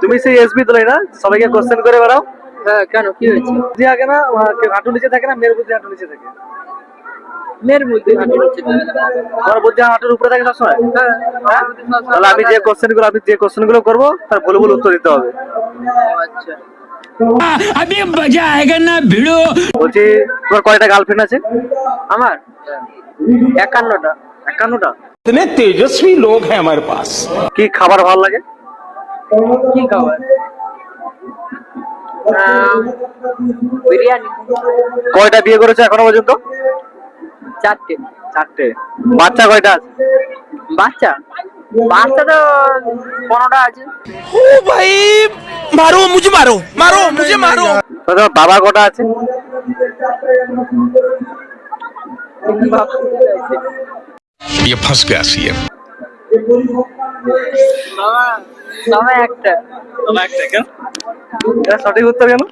তুমি সেই এসবি তোলাই না, সবাইকে কোশ্চেন করে বেড়াও। হ্যাঁ, কেন কি হয়েছে? বুদ্ধি আগে না, হাঁটু নিচে থাকে না, মেয়ের বুদ্ধি হাঁটু নিচে থাকে। মেয়ের বুদ্ধি হাঁটু নিচে থাকে। তোমার বুদ্ধি হাঁটুর উপরে থাকে সবসময়। হ্যাঁ, হ্যাঁ? তাহলে আমি যে কোশ্চেন গুলো করবো তার বলে বলে উত্তর দিতে হবে। আচ্ছা, अभी मजा आएगा ना भिड़ो। বলছি, তোমার কয়টা গার্লফ্রেন্ড আছে? আমার 51টা। 51টা? इतने तेजस्वी लोग हैं हमारे पास। কি খাবার ভালো লাগে? কি খাবার? বিরিয়ানি। কয়টা বিয়ে করেছো এখনো পর্যন্ত? 4টে। 4টে। বাচ্চা কয়টা আছে? বাচ্চা বাচ্চা তো 15টা আছে। ओ भाई मारो मुझे, मारो मारो मुझे, मारो। তো তোমার বাবা কটা আছে? ये फंस गया सीएम। বাবা বাবা একটা। বাবা একটা। কেন? এটা সঠিক উত্তর কেন?